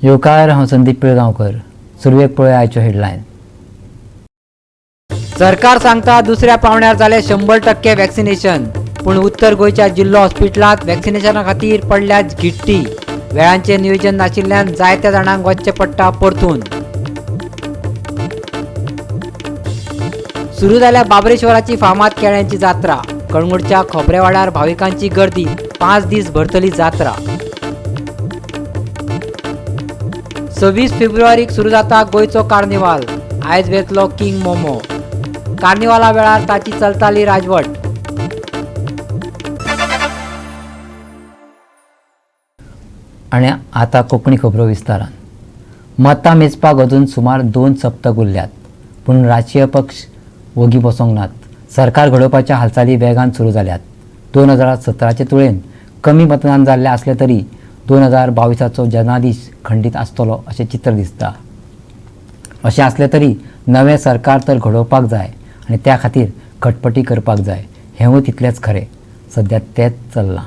योकार हांव संदीप पिळगांवकर. सुरवेक पळय आयच्यो हेडलायन. सरकार सांगता दुसऱ्या पावण्यार जाले 100% वॅक्सिनेशन, पूण उत्तर गोंयच्या जिल्लो हॉस्पिटलांत वॅक्सिनेशना खातीर पडल्यात गिट्टी. वेळांचें नियोजन नाशिल्ल्यान जायत्या जाणांक वचचें पडटा परतून. सुरू जाल्या बाबरेश्वराची फामाद केळ्यांची जात्रा. कळंगूटच्या खोबरेवाड्यार भाविकांची गर्दी. 5 दीस भरतली जात्रा. 26 फेब्रुवारीक सुरू जाता गोंयचो कार्निवाल. आयज वेतलो किंग मोमो. कार्निवाला वेळार ताची चलताली राजवट. आनी आतां कोंकणी खबरो विस्तारान. मतां मेजपाक अजून सुमार 2 सप्तक उरल्यात, पूण राजकीय पक्ष वगी बसोंक नात. सरकार घडोवपाच्या हालचाली वेगान सुरू जाल्यात. 2017चे तुळेन कमी मतदान जाल्ले असले तरी 2022चो जनादेश खंडीत आसतलो अशें चित्र दिसता. अशें असले तरी नवें सरकार तर घडोवपाक जाय आनी त्या खातीर खटपटी करपाक जाय. हेंवूय तितलेंच खरें. सध्या तेंच चल्लां.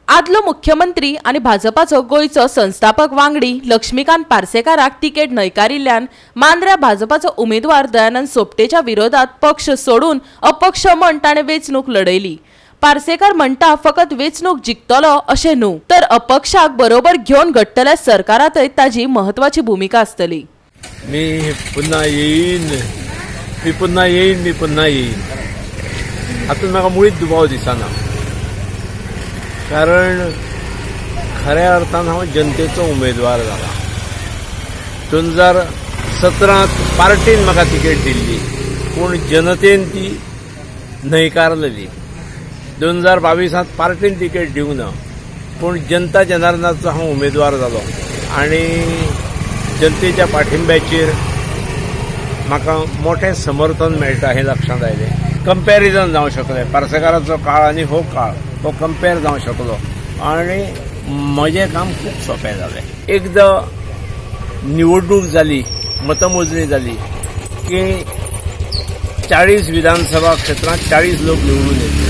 आदलो मुख्यमंत्री आणि भाजपाचो गोयचो संस्थापक वांगडी लक्ष्मीकांत पार्सेकाराक तिकेट न्हयकारिल्ल्यान मांद्र्या भाजपाचो उमेदवार दयानंद सोपटेच्या विरोधात पक्ष सोडून अपक्ष म्हूण ताणें वेंचणूक लढयली. पार्सेकार म्हणटा फकत वेंचणूक जिखतलो अशें न्हू, तर अपक्षाक बरोबर घेवन घडटल्या सरकारांतय ताजी म्हत्वाची भूमिका आसतली. मी पुन्हा येईन. हातूंत म्हाका मुळीच दुबाव दिसना. कारण खऱ्या अर्थान हांव जनतेचो उमेदवार जाला. 2017 पार्टीन म्हाका तिकेट दिल्ली, पूण जनतेन ती न्हयकारलेली. 2022 पार्टीन तिकेट दिवंक ना, पूण जनता जनार्दनाचो हांव उमेदवार जालो आनी जनतेच्या पाठिंब्याचेर म्हाका मोठें समर्थन मेळटा हें लक्षांत आयलें. कंपॅरिजन जावंक शकलें. पार्सेकाराचो काळ आनी हो काळ तो कंपेर जावंक शकलो आनी म्हजें काम खूब सोंपें जालें. एकदां निवडणूक जाली, मतमोजणी जाली की 40 विधानसभा क्षेत्रांत 40 लोक निवडून येतले.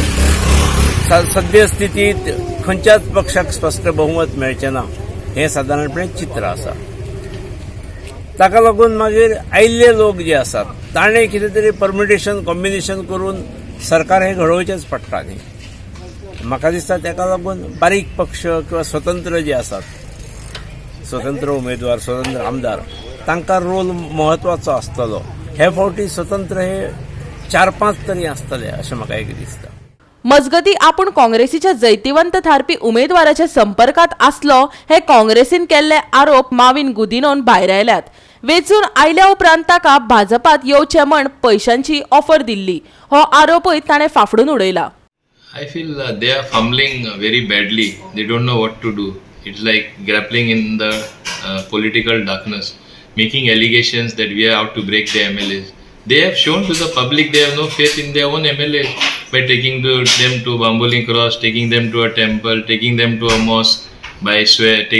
सद्य स्थितीत खंयच्याच पक्षाक स्पश्ट बहुमत मेळचें ना हें सादारणपणे चित्र आसा. ताका लागून मागीर आयिल्ले लोक जे आसात ताणें कितें तरी परम्युटेशन कॉम्बिनेशन करून सरकार हें घडोवचेंच पडटा न्ही. म्हाका दिसता ताका लागून बारीक पक्ष किंवा स्वतंत्र जे आसात, स्वतंत्र उमेदवार, स्वतंत्र आमदार, तांकां रोल महत्वाचो आसतलो. हे फावटी स्वतंत्र हे 4-5 तरी आसतले अशें म्हाका एक दिसता. मजगती आपूण काँग्रेसीच्या जैतिवंत थारपी उमेदवाराच्या संपर्कात आसलो हे काँग्रेसीन केल्ले आरोप माविन गुदिनोन भायर आयल्यात. वेचून आयल्या उपरांत ताका भाजपात येवचे म्हण पयशांची ऑफर दिल्ली. हो आरोपय ताणें फाफडून उडयला. I feel they are fumbling very badly. They don't know what to do. It's like grappling in the political darkness, making allegations that we are out to break the MLAs. They have shown to the public they have no faith in their own MLAs by taking them to Bamboling Cross, taking them to a temple, taking them to a mosque, by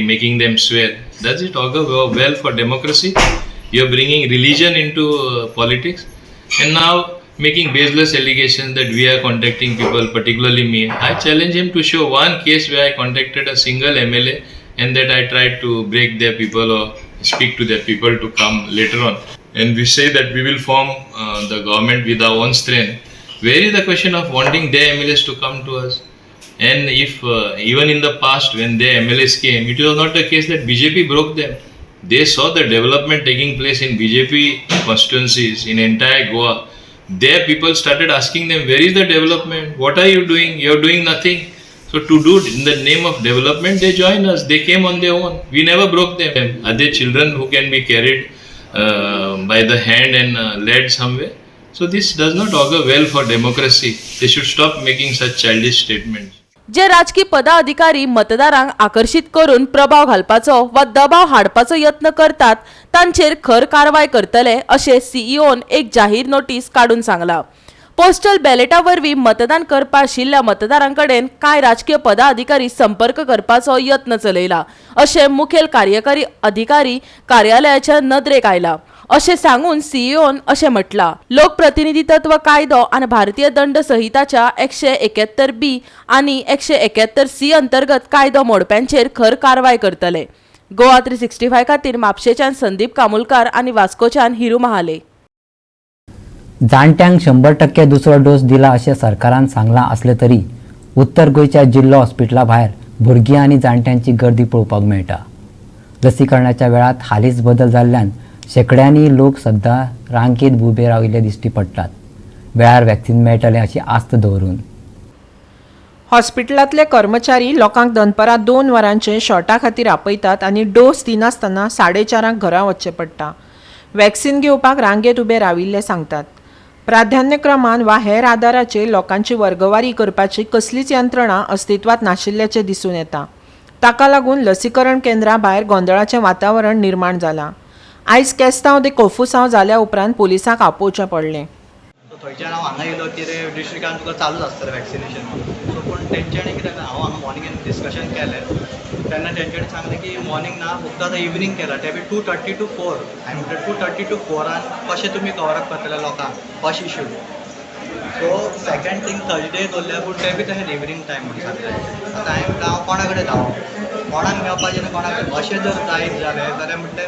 making them swear. Does it augur well for democracy? You are bringing religion into politics, and now making baseless allegations that we are contacting people, particularly me. I challenge him to show one case where I contacted a single MLA and that I tried to break their people or speak to their people to come later on. And we say that we will form the government with our own strength. Where is the question of wanting their MLAs to come to us? And if even in the past when their MLAs came, it was not the case that BJP broke them. They saw the development taking place in BJP constituencies in entire Goa. Their people started asking them, where is the development? What are you doing? You are doing nothing. So to do in the name of development, they joined us. They came on their own. We never broke them. Are they children who can be carried by the hand and led somewhere? So this does not augur well for democracy. They should stop making such childish statements. जे राजकीय पदाधिकारी मतदारांक आकर्षित करून प्रभाव घालपाचो वा दबाव हाडपाचो यत्न करतात तांचेर खर कारवाय करतले अशें सीईओन एक जाहीर नोटीस काडून सांगला. पोस्टल बॅलेटा वरवीं मतदान करपा आशिल्ल्या मतदारांकडेन कांय राजकीय पदाधिकारी संपर्क करपाचो यत्न चलयला अशें मुखेल कार्यकारी अधिकारी कार्यालयाच्या नदरेक आयला. अशें सांगून सीईओन अशें म्हटलां. लोकप्रतिनिधित्व कायदो आनी भारतीय दंड संहिताच्या 171B आनी 171C अंतर्गत कायदो मोडप्यांचेर खर कारवाय करतले. गोवा 365 खातीर म्हापशेच्यान संदीप कामुलकार आनी वास्कोच्यान हिरू महाले. जाणट्यांक 100% दुसरो डोस दिला अशें सरकारान सांगलां असलें तरी उत्तर गोंयच्या जिल्लो हॉस्पिटला भायर भुरगीं आनी जाणट्यांची गर्दी पळोवपाक मेळटा. लसीकरणाच्या वेळात हालींच बदल जाल्ल्यान शेकड्यांनी लोक सद्दां रांकेत उबे राविल्ले दिश्टी पडटात, वेळार वॅक्सिन मेळटलें अशी आस्त दवरून. हॉस्पिटलांतले कर्मचारी लोकांक दनपारां 2 वरांचे शॉटा खातीर आपयतात आनी डोस दिनासतना 4:30 घरा वचचें पडटा. वॅक्सिन घेवपाक रांगेत उबे राविल्ले सांगतात. प्राधान्यक्रमान वा हेर आदाराचेर लोकांची वर्गवारी करपाची कसलीच यंत्रणा अस्तित्वात नाशिल्ल्याचें दिसून येता. ताका लागून लसीकरण केंद्रां भायर गोंधळाचें वातावरण निर्माण जालां. आयज केस्तांव ते कोफुसांव जाल्या उपरांत पुलिसांक आपोवचें पडलें. थंयच्यान हांव हांगा येयलो कितें डिस्ट्रिक्टान तुका चालूच आसतलें वॅक्सिनेशन. सो पूण तेंच्यांनी कितें हांव हांगा मॉर्निंगेन डिस्कशन केलें तेन्ना तेंच्यांनी सांगलें की मॉर्निंग ना फक्त आतां इवनिंग केलां ते बी 2:30 to 4. हांवें म्हणलें 2:30 to 4 कशें तुमी कवरअप करतले लोकांक first issue. So second thing Thursday दवरल्या पूण ते बी तशें इवनिंग टायम म्हणून सांगलें. आतां हांवें म्हणलें हांव कोणा कडेन धांवप, कोणाक मेळपाचें ना कोणाक अशें जर जायत जालें जाल्यार म्हणलें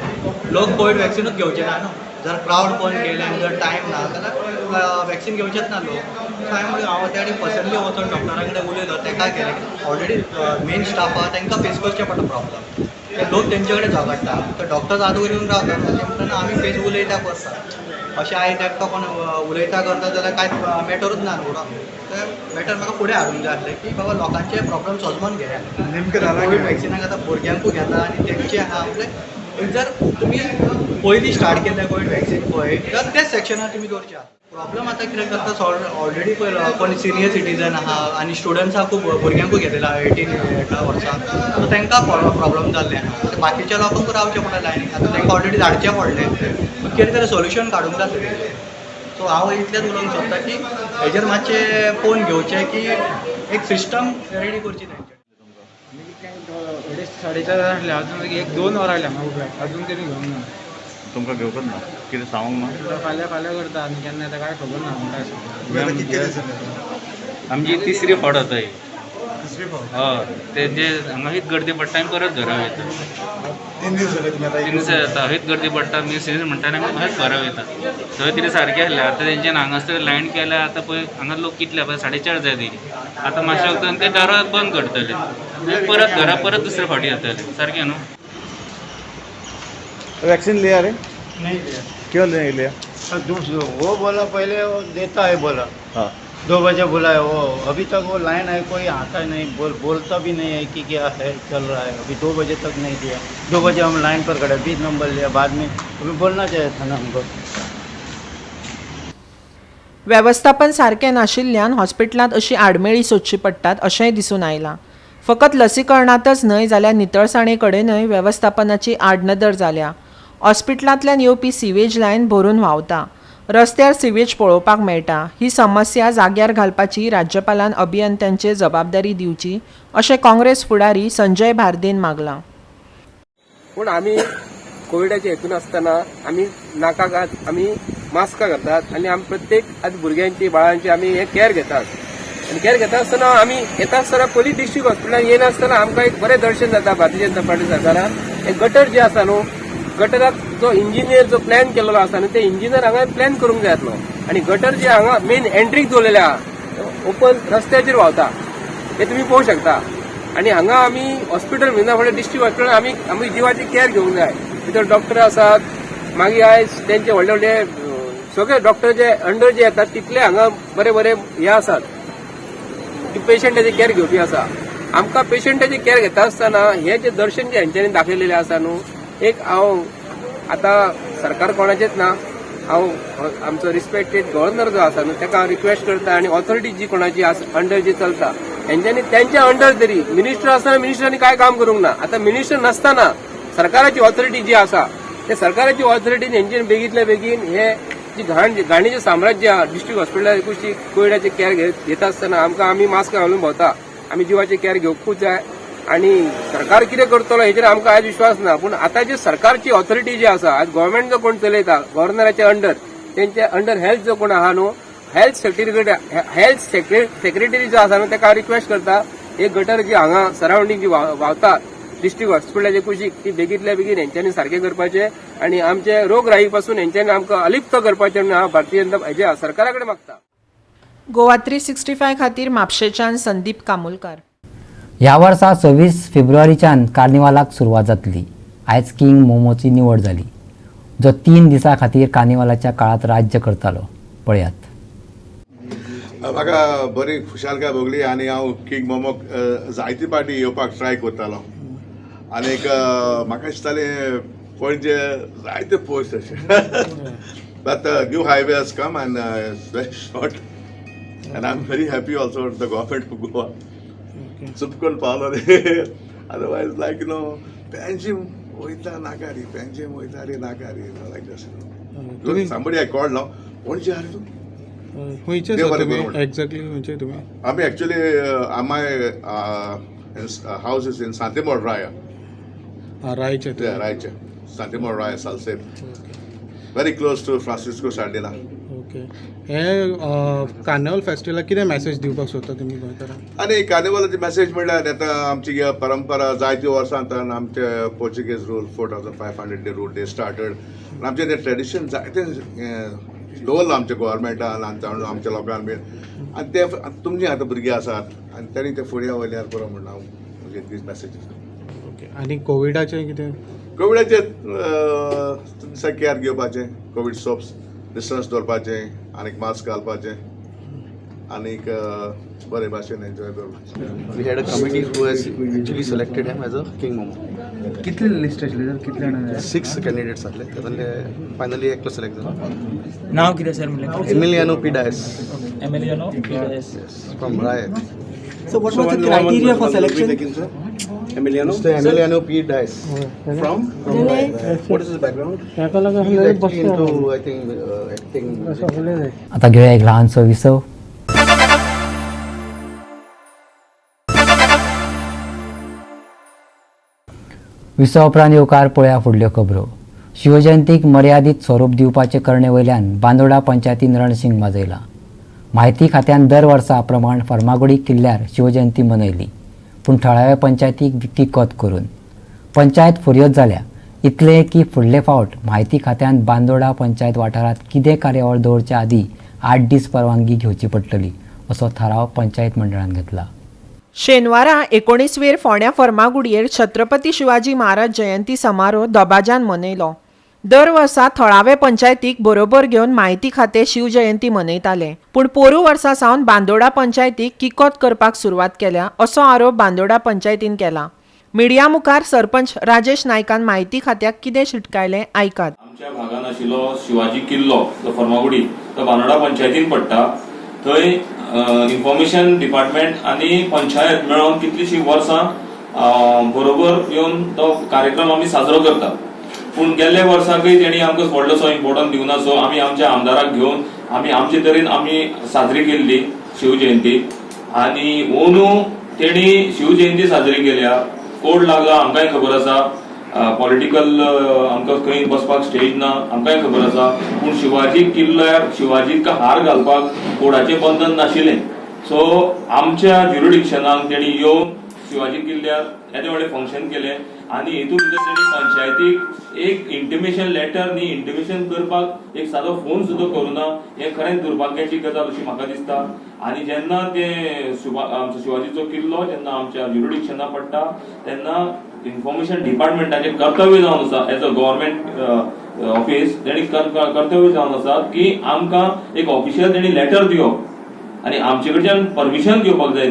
लोक कोवीड वॅक्सिनूच घेवचे ना न्हू. जर क्रावड पळोवन केलें जर टायम ना जाल्यार वॅक्सिन घेवचेच ना लोक. सो हांवें म्हणलें हांव त्या पर्सनली वचून डॉक्टरा कडेन उलयलो. ताका केलें ऑलरेडी मेन स्टाफ आहा तांकां फेस करचें पडटा प्रॉब्लम. ते लोक तेंचे कडेन झगडटा. तर डॉक्टर जादू येवन रावता अशें म्हणटना आमी फेस उलयता करता. अशें आयज एकटो कोण उलयता करता जाल्यार कांयच मॅटरूच ना न्हू. तर मॅटर म्हाका फुडें हाडूंक जाय आसलें की बाबा लोकांचे प्रॉब्लम सॉल्व घेया. नेमकें कोवीड वॅक्सिनाक आतां भुरग्यांकूय घेता आनी तेंचे आहा म्हणजे जर तुमी पयलीं स्टार्ट केलें कोवीड वॅक्सिन पळय तर तेच सेक्शनार तुमी दवरचे. प्रॉब्लम आतां कितें करता ऑलरेडी पळय कोण सिनियर सिटीजन आहा आनी स्टुडंट्सांक भुरग्यांकूय घेतलेला 18 वर्सां. सो तांकां प्रॉब्लम जाल्ले आहा. बाकीच्या लोकांकूय रावचें पडलें लायनीक. आतां तांकां ऑलरेडी धाडचें पडलें. कितें तरी सोल्युशन काडूंक जाय तेजेर. सो हांव इतलेंच उलोवंक सोदतां की हेजेर मातशें पळोवन घेवचें की एक सिस्टम रेडी करची तेंचे. 4:30 जाले अजून 1-2 वरां जाल्या म्हाका उबे अजून तरी घेवंक ना. तुमकां घेवकच ना कितें सांगूंक ना. फाल्यां करता आनी केन्ना येता काय खबर ना काय आमची 3री फावट आतां ही. हय ते जे हांगा हीच गर्दी पडटा आमी परत घरा वयता. 3 दीस जाता हीच गर्दी पडटा. सिजन म्हणटा आमी खंयच घरा वयता. थंय तरी सारकें आसलें. आतां तेंच्यान हांगा लायन केल्या. आतां पळय हांगा लोक कितले पळय 4:30 जाय ती. आतां मातशें वगतान ते दारां बंद करतले. परत घरा परत दुसरे फावटी येतले. सारकें न्हू. वैक्सीन लिया रे? नहीं लिया. क्यों नहीं लिया? वो बोला पहले वो देता है बोला. हाँ 2 बजे बोला है वो. अभी तक वो लाइन है कोई आता नहीं बोलता भी नहीं है कि क्या है चल रहा है. अभी 2 बजे तक नहीं दिया. 2 बजे हम लाइन पर खड़े 20 नंबर लिया. बाद में अभी बोलना चाहिए था ना हमको. वेवस्थापन सारकें नाशिल्ल्यान हॉस्पिटलांत अशी आडमेळी सोदची पडटात अशेंय दिसून आयलां. फकत लसीकरणांतच न्हय जाल्यार नितळसाणे कडेनय वेवस्थापनाची आडनदर जाल्या. हॉस्पिटलांतल्यान येवपी सिवेज लायन भरून व्हांवता. रस्त्यार सिवेज पळोवपाक मेळटा. ही समस्या जाग्यार घालपाची राज्यपालान अभियंत्यांचेर जबाबदारी दिवची अशें काँग्रेस फुडारी संजय भारदेन मागलां. पूण आमी कोविडाचे हेतून आसतना आमी नाकाक आमी मास्कां घालतात आनी आमी प्रत्येक आतां भुरग्यांची बाळांची आमी हे केअर घेतात. आनी केअर घेता आसतना आमी येता आसतना पोलीस डिस्ट्रिक्ट हॉस्पिटलान येनासतना आमकां एक बरें दर्शन जाता भारतीय जनता पार्टी सरकारान. हे गटर जे आसा न्हू गटराक जो इंजिनियर जो प्लॅन केलेलो आसा न्हू ते इंजिनियर हांगा प्लॅन करूंक जाय आसलो. आनी गटर जे हांगा मेन एंट्रीक दवरलेले आहा ओपन रस्त्याचेर व्हांवता हे तुमी पळोवंक शकता. आनी हांगा आमी हॉस्पिटल म्हणना फुडें डिस्ट्रिक्ट हॉस्पिटलान आमी जिवाची केअर घेवंक जाय. भितर डॉक्टर आसात. मागीर आयज तेंचे व्हडले व्हडले सगळे डॉक्टर जे अंडर जे येतात तितले हांगा बरे बरे हे आसात पेशंटाची केअर घेवपी आसा. आमकां पेशंटाची केअर घेता आसतना हे जे दर्शन जे हेंच्यांनी दाखयलेले आसा न्हू एक हांव आतां सरकार कोणाचेच ना. हांव आमचो रिस्पेक्टेड गव्हर्नर जो आसा न्हू ताका हांव रिक्वेस्ट करता आनी ऑथॉरिटी जी कोणाची अंडर जी चलता हेंच्यांनी त्यांच्या अंडर तरी मिनिस्टर आसतना मिनिस्टरांनी काय काम करूंक ना. आतां मिनिस्टर नासतना सरकाराची ऑथॉरिटी जी आसा ते सरकाराची ऑथॉरिटीन हेंच्यानी बेगीतल्या बेगीन हे जी घाणीचें साम्राज्य आहा डिस्ट्रिक्ट हॉस्पिटलाची कोविडाची केअर घेता आसतना आमी मास्क घालून भोंवता. आमी जिवाची केअर घेवपूच जाय. आनी सरकार कितें करतलो हेचेर आमकां आयज विश्वास ना. पूण आतां जी सरकारची ऑथॉरिटी जी आसा आज गव्हर्नमेंट जो कोण चलयता गव्हर्नराच्या अंडर तेंच्या अंडर हेल्थ जो कोण आहा न्हू हेल्थ सेक्रेटरी जो आसा न्हू ताका हांव रिक्वेस्ट करता एक गटर जी हांगा सरावंडींग जी व्हांवता डिस्ट्रिक्ट हॉस्पिटलाचे कुशीक ती बेगीतल्या बेगीन हेंच्यांनी सारखे करपाचे आणि आमचे रोगराई पासून हेंच्यांनी आमकां अलिप्त करपाचे म्हणून हांव भारतीय जनता हेजे सरकारा कडेन मागता. गोवा 365 खातीर म्हापशेच्यान संदीप कामोलकार. ह्या वर्सा 26 फेब्रुवारीच्यान कार्निवालाक सुरवात जातली. आयज किंग मोमोची निवड जाली, जो 3 दिसां खातीर कार्निवालाच्या काळात राज्य करतालो. पळयात. म्हाका बरी खुशालकाय भोगली आनी हांव किंग मोमोक जायती पाटी येवपाक ट्राय करतालो आनीक म्हाका दिसतालें पणजे जायते पोस्ट अशे but new highway has come and very short and I am very happy also the government of Goa चुपकून पावलो रे अदरवायज लायक पेन्जीम वयता नाका रे पेन्जीम वयता रे नाका रे लायक दस somebody I called now पणजे आरे तूं एक्झॅक्टली म्हणजे तुम्ही आम्ही actually my house is in Santemol राया रायचे सांतेमोळ राया Salcete very close to Francisco Sardinha. Okay. हे कार्निवल फेस्टिवलाक कितें मॅसेज दिवपाक सोदता तुमी गोंयकारांक? आनी कार्निवलाची मॅसेज म्हणल्यार आतां आमची परंपरा जायती वर्सांतल्यान आमचे पोर्चुगीज रूल 4500 डे रूल दे स्टार्टड आमचे ते ट्रेडिशन जायते दवरला आमच्या गोवोरमेंटान आमच्या लोकांक बीन आनी ते तुमचे आतां भुरगे आसात आनी तेणी ते फुडें वयल्यार बरो म्हणून हांव म्हजे दीस मॅसेजीस. ओके. आनी कोविडाचें कितें? कोविडाचें तुमचे केअर घेवपाचें, कोवीड सोप्स डिस्टन्स दवरपाचें आनीक मास्क घालपाचें आनीक बरे भाशेन एन्जॉय करपाचें. We had a committee who has actually selected him as a king Momo. कितले लिस्ट आसले तर कितले जाणां? 6 कॅन्डिडेट्स आसले तातूंतले फायनली एकलो सिलेक्ट जालो. नांव कितें सर म्हणलें? Emiliano P Dias from Rai. So what was the criteria for selection? Emiliano P. Dice. From what is his background? He's actually into, I think, acting. आता घेऊया एक लहानसो विसव. विसव उपरांत येवकार पळया फुडल्यो खबरो. शिवजयंतीक मर्यादीत स्वरूप दिवपाचे करणे वयल्यान बांदोडा पंचायतीन रणशिंग माजयला. म्हायती खात्यान दर वर्सा प्रमाण फर्मागुडी किल्ल्यार शिवजयंती मनयली, पूण थळाव्या पंचायतीक किकोत करून पंचायत फुर्योज जाल्या. इतले की फुडले फावट म्हायती खात्यान बांदोडा पंचायत वाठारांत कितें कार्यावळ दवरचे आदी 8 दीस परवानगी घेवची पडटली असो थाराव पंचायत मंडळान घेतला. शेनवारा 19 फोंड्या फर्मागुडयेर छत्रपती शिवाजी महाराज जयंती समारोह दबाज्यान मनयलो. दर वर्सा थळावे पंचायतीक बरोबर घेवन म्हायती खातें शिवजयंती मनयताले, पूण पोरू वर्सा सावन बांदोडा पंचायतीक किकोत करपाक सुरवात केल्या असो आरोप बांदोडा पंचायतीन केला. मिडिया मुखार सरपंच राजेश नायकान म्हायती खात्याक कितें शिटकायलें आयकात. आमच्या भागान आशिल्लो शिवाजी किल्लो जो फर्मागुडी तो बांदोडा पंचायतीन पडटा. थंय इन्फॉर्मेशन डिपार्टमेंट आनी पंचायत मेळोन कितलीशीं वर्सां बरोबर येवन तो कार्यक्रम आमी साजरो करतात. पूण गेल्ल्या वर्साकय तेणी आमकां व्हडलोसो इम्पॉर्टन्स दिवना, सो आमी आमच्या आमदाराक घेवन आमी आमचे तरेन आमी साजरी केल्ली शिवजयंती. आनी अंदू तेणी शिवजयंती साजरी केल्या. कोड लागला आमकांय खबर आसा, पॉलिटिकल आमकां खंय बसपाक स्टेज ना आमकांय खबर आसा, पूण शिवाजी किल्ल्यार शिवाजीक हार घालपाक कोडाचें बंधन नाशिल्लें. सो आमच्या ज्युरिडिक्शनाक तेणी येवन शिवाजी किल्ल्यार येदे व्हडलें फंक्शन केलें आनी हेतून भितर तेणी पंचायतीक एक इंटिमेशन लेटर न्ही इंटिमेशन करपाक एक सादो फोन सुद्दां करूना. हें खरेंच दुर्भाग्याची गजाल अशी म्हाका दिसता. आनी जेन्ना ते आमचो शिवाजीचो किल्लो जेन्ना आमच्या ज्युरिडिक्शना पडटा तेन्ना इन्फॉर्मेशन डिपार्टमेंटाचें कर्तव्य जावन आसा एज अ गव्हर्मेंट ऑफिस. तेणी कर्तव्य जावन आसा की आमकां एक ऑफिशियल तेणी लेटर दिवप आनी आमचे कडच्यान परमिशन घेवपाक जाय.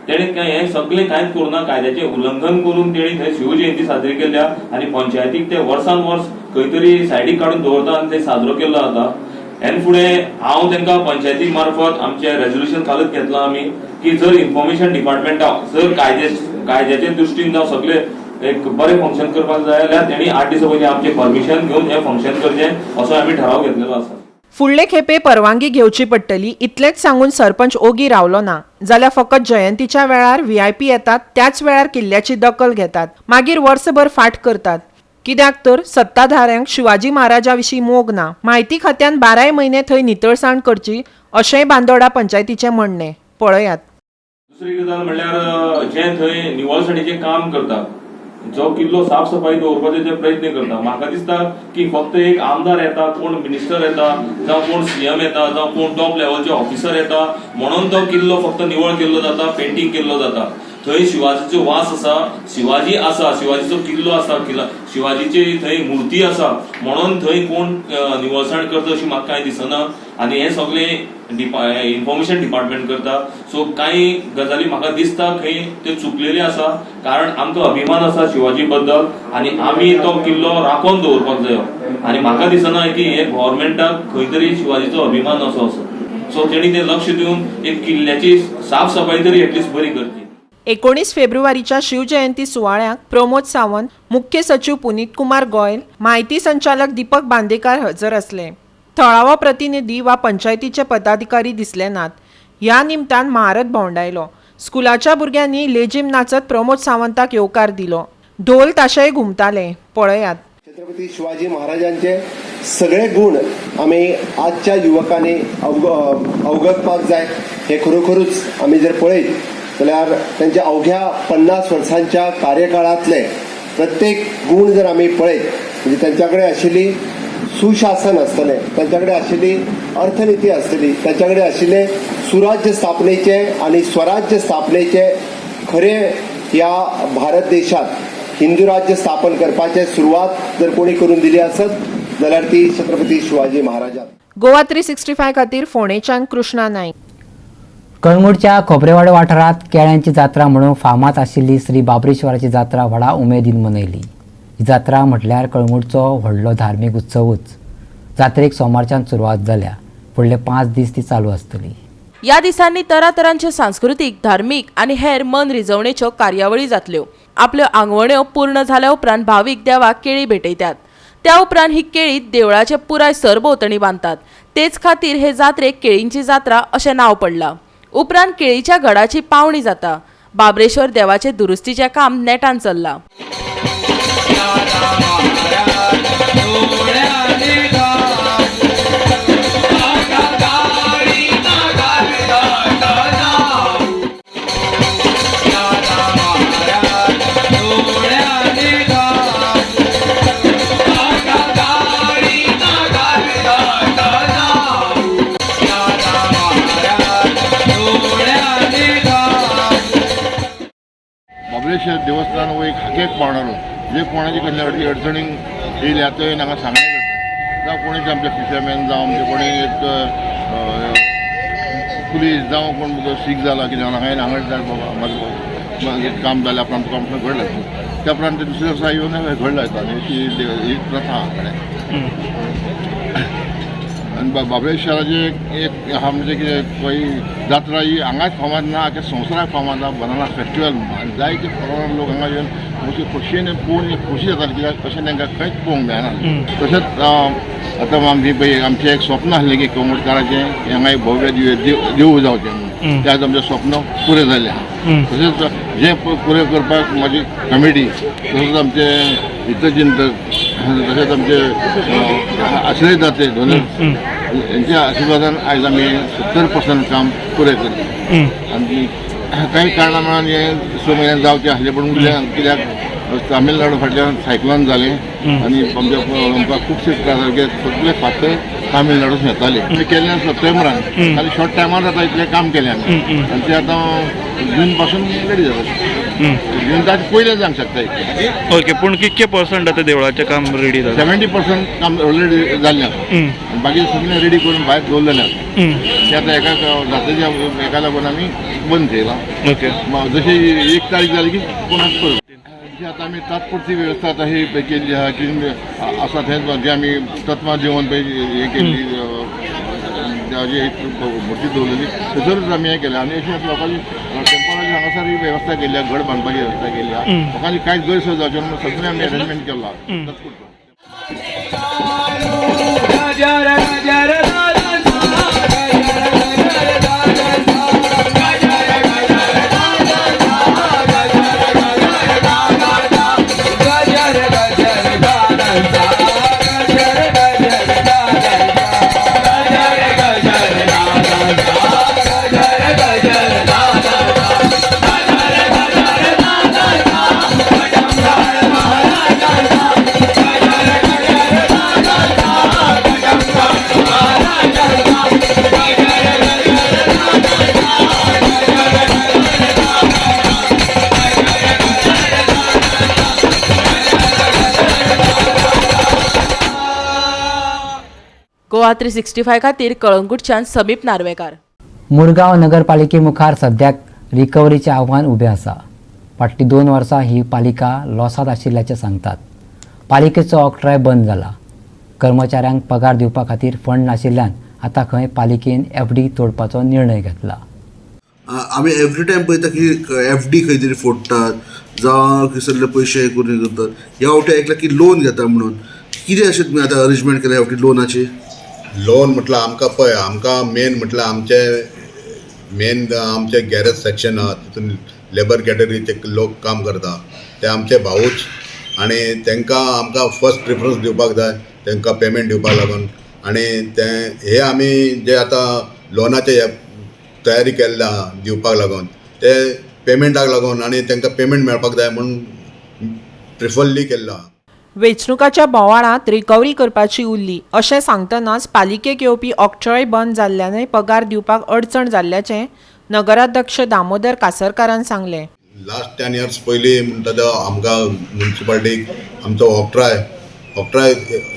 तेणी हें सगळें कांयच करुना, कायद्याचें उल्लंघन करून तेणी थंय शिवजयंती साजरी केल्या आनी पंचायतीक ते वर्सान वर्स खंय तरी सायडीक काडून दवरता आनी ते साजरो केल्लो जाता. हेन फुडें हांव तांकां पंचायती मार्फत आमचें रेजोल्युशन घालत घेतलां आमी की जर इन्फॉर्मेशन डिपार्टमेंटाक जर कायद्याचे दृश्टीन जावं सगळें एक बरें फंक्शन करपाक जाय जाल्यार तेणी 8 दिसां पयलीं आमचें परमिशन घेवन हें फंक्शन करचें असो आमी ठराव घेतलेलो आसा. फुडले खेपे परवानगी घेवची पडटली इतलेच सांगून सरपंच ओगी रावलो ना. जाल्यार फकत जयंतीच्या वेळार VIP येतात, त्याच वेळार किल्ल्याची दखल घेतात, मागीर वर्सभर फाट करतात. कित्याक तर सत्ताधाऱ्यांक शिवाजी महाराजा विशीं मोग ना. म्हायती खात्यान 12 म्हयने थंय नितळसाण करची अशेंय बांदोडा पंचायतीचें म्हणणें. पळयात. दुसरी गजाल म्हणल्यार जे थंय निवळसाणीचें काम करतात जो किल्लो साफ सफाई दवरपाचे जे प्रयत्न करता. म्हाका दिसता की फक्त एक आमदार येता, कोण मिनिस्टर येता, जावं कोण सीएम येता, जावं कोण टॉप लेवलचे ऑफिसर येता म्हणून तो किल्लो फक्त निवळ केल्लो जाता, पेंटिंग केल्लो जाता. थंय शिवाजीचो वास आसा, शिवाजी आसा, शिवाजीचो किल्लो आसा, शिवाजीची थंय मूर्ती आसा म्हणून थंय कोण निवळसाण करता अशी म्हाका कांय दिसना. आनी हे सगळे इन्फॉर्मेशन डिपार्टमेंट करता. सो काही गजाली म्हाका दिसता खंय ते चुकलेले आसा, कारण आमकां अभिमान आसा शिवाजी बद्दल आनी आमी तो किल्लो राखून दवरपाक जायो. आनी म्हाका दिसना की हे गव्हर्नमेंटाक खंय तरी शिवाजीचो अभिमान असो. सो तेणी ते लक्ष दिवन एक किल्ल्याची साफ सफाई तरी एटलीस्ट बरी करची. 19 फेब्रुवारीच्या शिवजयंती सुवाळ्याक प्रमोद सावंत, मुख्य सचिव पुनीत कुमार गोयल, माहिती संचालक दीपक बांदेकार हजर असले. थळावो प्रतिनिधी वा पंचायतीचे पदाधिकारी दिसले नात. ह्या निमतान महारत भोंवडायलो. स्कुलाच्या भुरग्यांनी लेजीम नाचत प्रमोद सावंताक येवकार दिलो. ढोल ताशेय घुमताले. पळयात. छत्रपती शिवाजी महाराजांचे सगळे गुण आम्ही आजच्या युवकांनी अवगतपाक जाय. हे खरोखरूच आम्ही जर पळयत जाल्यार त्यांच्या अवघ्या 50 वर्सांच्या कार्यकाळातले प्रत्येक गुण जर आम्ही पळयत म्हणजे त्यांच्याकडे आशिल्ली सुशासन आसतलें, त्यांच्याकडे आशिल्ली अर्थनीती आसतली, त्यांच्याकडे आशिल्ले सुराज्य स्थापनेचे आणि स्वराज्य स्थापनेचे खरे या भारत देशात हिंदू राज्य स्थापन करपाचे सुरवात जर कोणी करून दिली आसत जाल्यार ती छत्रपती शिवाजी महाराजांत. गोवा 365 खातीर फोंडेच्यान कृष्णा नाईक. कळंगूटच्या खोबरेवाडे वाठारात केळ्यांची जात्रा म्हणून फामाद आशिल्ली श्री बाबरेश्वराची जात्रा व्हडा उमेदीन मनयली. ही जात्रा म्हटल्यार कळंगूटचो व्हडलो धार्मीक उत्सवूच. जात्रेक सोमारच्यान सुरवात जाल्या. फुडले 5 दीस ती चालू आसतली. या दिसांनी तरातरांच्यो सांस्कृतीक, धार्मीक आनी हेर मन रिजवणेच्यो कार्यावळी जातल्यो. आपल्यो आंगवण्यो पूर्ण जाल्या उपरांत भावीक देवाक केळी भेटयतात. त्या उपरांत ही केळी देवळाचे पुराय सरभोंवतणी बांदतात. तेच खातीर हे जात्रेक केळींची जात्रा अशें नांव पडलां. उपरांत केळीच्या घडाची पावणी जाता. बाबरेश्वर देवाचे दुरुस्तीचें काम नेटान चल्लां. बाबरेश्वर देवस्थान हो एक हाकेक पावणारो जे कोणाची कसले अडचणीक येयल्या ते हांगा सांगणे करता. जावं कोणीच आमचे फिशरमॅन जावं आमचे कोणी एक पुलीस जावं कोण सीख जाला कितें जाला हांगा काम जालें उपरांत तुका आमकां घड लागता. त्या उपरांत दुसऱ्या दिसा येवन घड लागता न्ही ही प्रथा कडेन. आनी बाबरेश्वराची एक आहा म्हणजे कितें खंय जात्रा ही हांगाच फामाद ना, आख्या संवसाराक फामाद आहा. बनाना फेस्टिवल आनी जायते फॉरेन लोक हांगा येवन अशे खोशयेन पळोवन एक खोशी जाताली कित्याक अशें तांकां खंयच पळोवंक मेळना. तशेंच आतां आमचें एक स्वप्न आसलें की कोंगुटकाराचें हांगा एक भव्य देवूळ जावचें म्हणून. तें आज आमचें स्वप्न पुरें जालें आहा. तशेंच जें पुरें करपाक म्हाजी कमिटी तशेंच आमचे हितचिंतक तशेंच आमचे आश्रय दाते दोनूय यांच्या आशिर्वादान आयज आमी 70% काम पुरें केलें. आनी काही कारणां मेळोन हें 6 म्हयने जावचें आसलें पूण कित्याक तामिळनाडू फाटल्यान सायक्लोन जालें आनी आमकां खुबशे त्रास जाले. सगळे फातर तामिळनाडून येताले. आमी केल्लें सप्टेंबरान खाली शॉर्ट टायमान जाता इतलें काम केलें आमी आनी तें आतां जून पासून रेडी जाता. जून ताचे पयलें जावंक शकता. ओके, पूण कितके पर्संट आतां देवळाचें काम रेडी जालें? 70% काम ऑलरेडी जाल्लें आसा. बाकी सगळें रेडी करून भायर दवरलेलें आसा. तें आतां एका जात्रेच्या हेका लागून आमी बंद केलां. ओके, जशी 1 तारीख जाली की कोणाक कळटा. जी आतां आमी तात्पुरती वेवस्था आतां ही पळय केल्ली आहा की आसा थंय जे आमी तत्वां दिवन पळय हें केल्ली जी मूर्ती दवरलेली थंयसरूच आमी हें केलें. आनी अशें लोकांची टेम्पररी हांगासर ही वेवस्था केल्ली आहा, घड बांदपाची वेवस्था केल्ली आहा. लोकांनी कांयच गैरसोय जावचे म्हणून सगळें आमी अरेंजमेंट केल्लो आहा. तात्पुरतो गोवा 365 खातीर कळंगूटच्यान समीप नार्वेकार. मुरगांव नगरपालिके मुखार सद्याक रिकव्हरीचें आव्हान उबें आसा. फाटलीं 2 वर्सां ही पालिका लॉसांत आशिल्ल्याचें सांगतात. पालिकेचो ऑक्ट्राय बंद जाला. कर्मचाऱ्यांक पगार दिवपा खातीर फंड नाशिल्ल्यान आतां खंय पालिकेन FD तोडपाचो निर्णय घेतला. आमी एवरी टायम पळयता की FD खंय तरी फोडटात जावं खंयसरले पयशे करून करतात. ह्या फावटी आयकलां की लोन घेता म्हणून. कितें अशें तुमी आतां अरेंजमेंट केल्या फावटी लोनाची? लोन म्हटल्यार आमकां पळय, आमकां मेन म्हटल्यार आमचे गॅरेज सेक्शन आहा तितून लेबर कॅटेगरीचे लोक काम करता ते आमचे भाऊच आनी तांकां आमकां फर्स्ट प्रिफरन्स दिवपाक जाय तांकां पेमेंट दिवपाक लागून. आनी हे आमी जे आतां लोनाचे तयारी केल्ले आहा दिवपाक लागून ते पेमेंटाक लागून आनी तांकां पेमेंट मेळपाक जाय म्हणून प्रिफरली केल्लो आहा. वेंचणुकाच्या बोवाळांत रिकव्हरी करपाची उरली अशें सांगतनाच पालिकेक येवपी ऑक्ट्रॉय बंद जाल्ल्यानय पगार दिवपाक अडचण जाल्ल्याचें नगराध्यक्ष दामोदर कासरकारान सांगलें. लास्ट 10 years पयलीं म्हणटा तो आमकां म्युन्सिपाल्टीक आमचो ऑक्ट्राय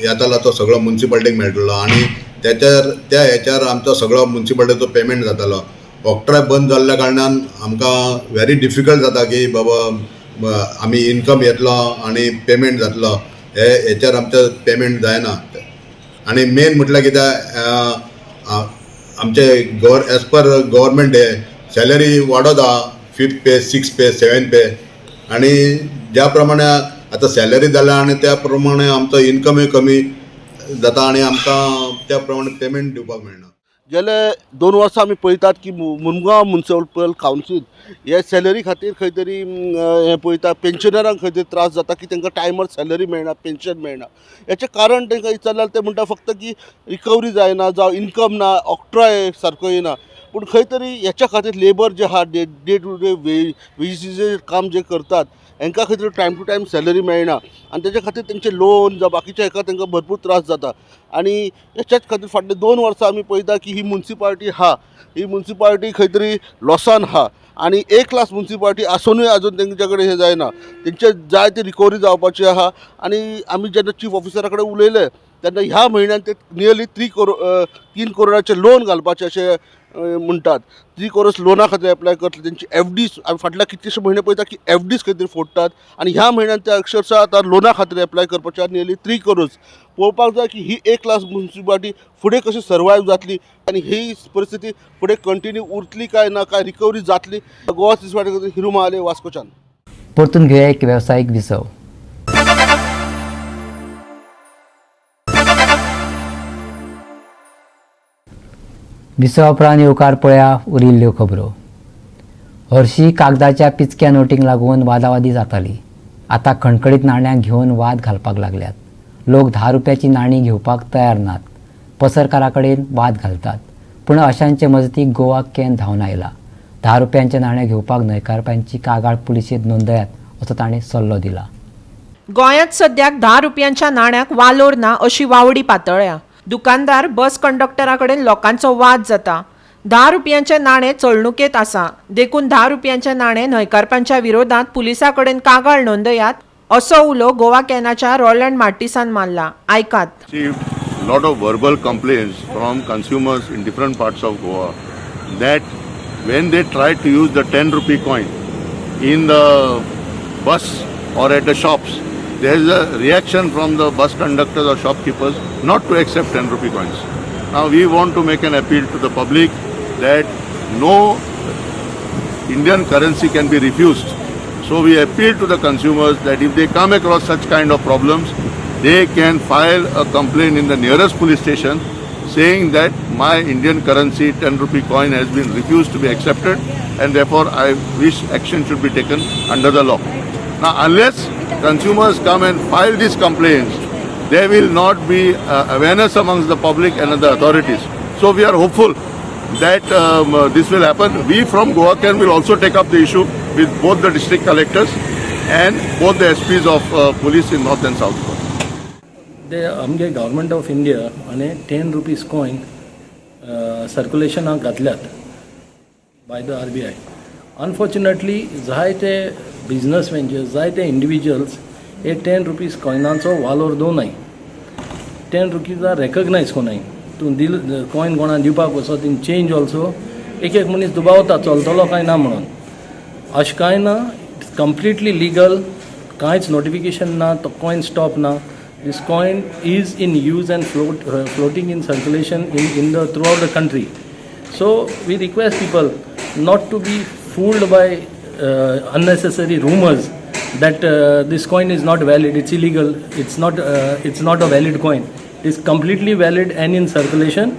येतालो तो सगळो म्युन्सिपाल्टीक मेळटलो आनी त्या हेच्यार आमचो सगळो म्युन्सिपाल्टीचो पेमेंट जातालो. ऑक्ट्राय बंद जाल्ल्या कारणान आमकां व्हेरी डिफिकल्ट जाता की बाबा आमी इनकम येतलो आनी पेमेंट जातलो हेच्यार आमचो पेमेंट जायना. आनी मेन म्हटल्यार कितें आमचे एज पर गव्हर्मेंट सॅलरी वाडत आहा 5th पे 6th पे 7th पे आनी ज्या प्रमाणे आतां सॅलरी जाल्या आनी त्या प्रमाणे आमचो इनकमूय कमी जाता आनी आमकां त्या प्रमाणे पेमेंट दिवपाक मेळना. गेले 2 वर्सां आमी पळयतात की मुरगांव म्युन्सिपल कावन्सील हे सॅलरी खातीर खंय तरी हे पळयता पेन्शनरांक खंय तरी त्रास जाता की तांकां टायमार सॅलरी मेळना, पेन्शन मेळना. हेचें कारण तांकां विचारल्यार ते म्हणटा फक्त की रिकवरी जायना जावं इनकम ना, ऑक्ट्राय सारको येना. पूण खंय तरी हेच्या खातीर लेबर जे आहा डे टू डे वेजीचे काम जे करतात हांकां खंय तरी टायम टू टायम सॅलरी मेळना आनी तेच्या खातीर तेंचे लोन जावं बाकीच्या हाका तांकां भरपूर त्रास जाता. आनी हेच्याच खातीर फाटले 2 वर्सां आमी पळयता की ही म्युन्सिपाल्टी आहा ही म्युन्सिपाल्टी खंय तरी लॉसान आहा आनी A क्लास म्युन्सिपाल्टी आसूनय आजून तेंच्या कडेन हें जायना. तेंचे जाय ती रिकवरी जावपाची आहा आनी आमी जेन्ना चीफ ऑफिसरा कडेन उलयले तेन्ना ह्या म्हयन्यान ते नियरली 3 करोडाचे लोन घालपाचे अशें म्हणटात. 3 करोड लोना खातीर एप्लाय करतले. तेंची FDs आमी फाटल्या कितलेशे म्हयने पळयता की FDs खंय तरी फोडटात आनी ह्या म्हयन्यान ते अक्षरशः आतां लोना खातीर एप्लाय करपाचे नियरली 3 करोड. पळोवपाक जाय की ही A क्लास म्युन्सिपाल्टी फुडें कशी सर्वायव जातली आनी ही परिस्थिती फुडें कंटिन्यू उरतली काय ना काय रिकवरी जातली. गोवा 365 खातीर हिरू महाले वास्कोच्यान. परतून घेऊया एक वेवसायीक विसव. विसवा उपरांत येवकार पळया उरिल्ल्यो खबरो. हरशीं कागदाच्या पिचक्या नोटींक लागून वादावादी जाताली. आतां खणखणीत नाण्यांक घेवन वाद घालपाक लागल्यात. लोक 10 रुपयाची नाणी घेवपाक तयार नात. पसरकारा कडेन वाद घालतात. पूण अशांचे मजतीक गोवा कॅन धांवन आयला. 10 रुपयांचे नाणें घेवपाक न्हयकारप्यांची कागाळ पुलिशेंत नोंदयात असो ताणें सल्लो दिला. गोंयांत सद्याक 10 रुपयांच्या नाण्यांक वालोर ना अशी वावडी पातळ्या. दुकानदार बस कंडक्टरा कडेन लोकांचो वाद जाता. 10 रुपयांचे नाणें चलणुकेंत आसा देखून 10 रुपयांचे नाणें न्हयकारप्यांच्या विरोधात पुलिसा कडेन कागाळ नोंदयात असो उलो गोवा कॅनाच्या रॉलंड मार्टिसान मारला. आयकात. Lot of verbal complaints from consumers in different parts of Goa that when they try to use the 10 rupee coin in the bus or at the shops, there is a reaction from the bus conductors or shopkeepers not to accept 10 rupee coins. Now we want to make an appeal to the public that no Indian currency can be refused. So we appeal to the consumers that if they come across such kind of problems, they can file a complaint in the nearest police station saying that my Indian currency 10 rupee coin has been refused to be accepted and therefore I wish action should be taken under the law. Now unless consumers come and file these complaints, there will not be awareness amongst the public and the authorities. So we are hopeful that this will happen. We from Goa Can will also take up the issue with both the district collectors and both the SPs of police in North and South. ते आमगे government of India आणि 10 rupees coin सर्क्युलेशनाक घातल्यात by the RBI. Unfortunately जायते बिजनसमॅनचे जायते इंडिविज्युअल्स हे 10 rupees कॉइनाचो वालोर दोनाय 10 रुपीजा रेकग्नायज कोनाय तूं coin कोणा दिवपाक वचो थिंग चेंज ऑल्सो एक मनीस दुबावता चलतलो काय ना म्हणून अशें कांय ना इट्स कंप्लिटली लिगल कांयच नोटिफिकेशन ना तो कॉयन स्टॉप ना this coin is in use and floating in circulation in the throughout the country so we request people not to be fooled by unnecessary rumors that this coin is not valid, it's illegal, it's not a valid coin. It is completely valid and in circulation.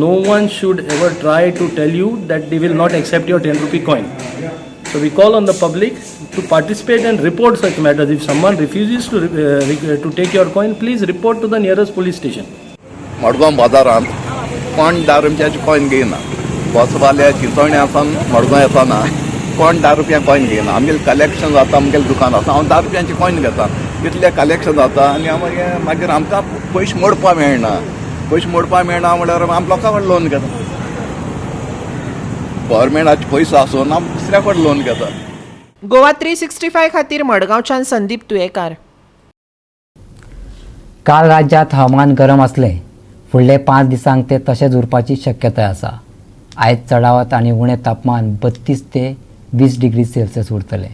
No one should ever try to tell you that they will not accept your 10 rupee coin. So we call on the public to participate and report such matters. If someone refuses to take your coin, please report to the nearest police station. Madgaon बाजारांत कोण 10 रुपयाची coin घेयना बसवाले चिंचोण्या सावन मडगांव येताना कोण 10 रुपया coin घेयना आमगेलें collection जाता आमगेलें दुकान आसा हांव 10 रुपयांची कॉइन घेता इतलें कलेक्शन जाता आनी मागीर आमकां पयशे मोडपा मेळना म्हणल्यार आमी लोकां कडेन लोन घेता गव्हर्मेंटाचे पयसो आसून आमी दुसऱ्या कडेन लोन घेता गोवा 365 खातीर मडगांवच्यान संदीप तुयेकार. काल राज्यात हवामान गरम असले फुडले 5 दिसांक ते तशेंच उरपाची शक्यताय आसा. आयज चडावत आनी उणें तापमान 32 ते 20 डिग्री सेल्सियस उरतले.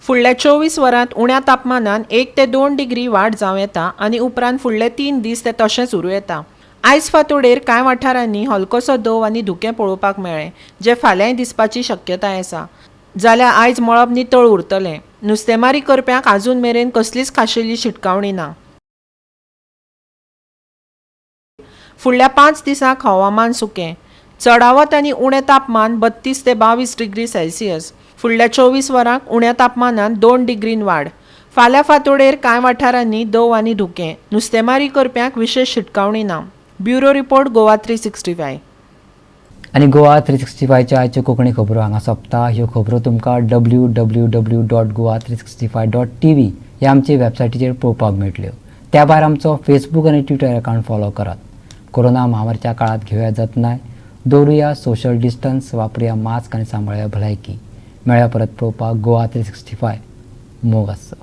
फुडल्या 24 वरांत उण्या तापमानान 1 ते 2 डिग्री वाड जावं येता आनी उपरांत फुडले 3 दीस ते तशेंच उरूं येता. आयज फांतोडेर कांय वाठारांनी हलकोसो दव आनी धुकें पळोवपाक मेळ्ळें जे फाल्यांय दिसपाची शक्यताय आसा. जाल्यार आयज मळब नितळ उरतलें. नुस्तेमारी करप्यांक आजून मेरेन कसलीच खाशेली शिटकावणी ना. फुडल्या 5 दिसांक हवामान सुकें. चडावत आनी उणें तापमान 32 ते 22 डिग्री सेल्सियस. फुडल्या 24 वरांक उण्या तापमानान 2 डिग्रीन वाड. फाल्यां फांतोडेर कांय वाठारांनी दव आनी धुकें. नुस्तेमारी करप्यांक विशेष शिटकावणी ना. Bureau report Goa 365. आनी गोवा 365च्या आयच्यो कोंकणी खबरो हांगा सोंपता. ह्यो खबरो तुमकां www.goa365.tv ह्या आमचे वेबसायटीचेर पळोवपाक मेळटल्यो. त्या भायर आमचो फेसबूक आनी ट्विटर अकावंट फॉलो करात. कोरोना महामारीच्या काळात घेवया जतनाय, दवरुया सोशल डिस्टन्स, वापरुया मास्क आनी सांबाळुया भलायकी. मेळ्या परत पळोवपाक गोवा 365 मोग आसचो.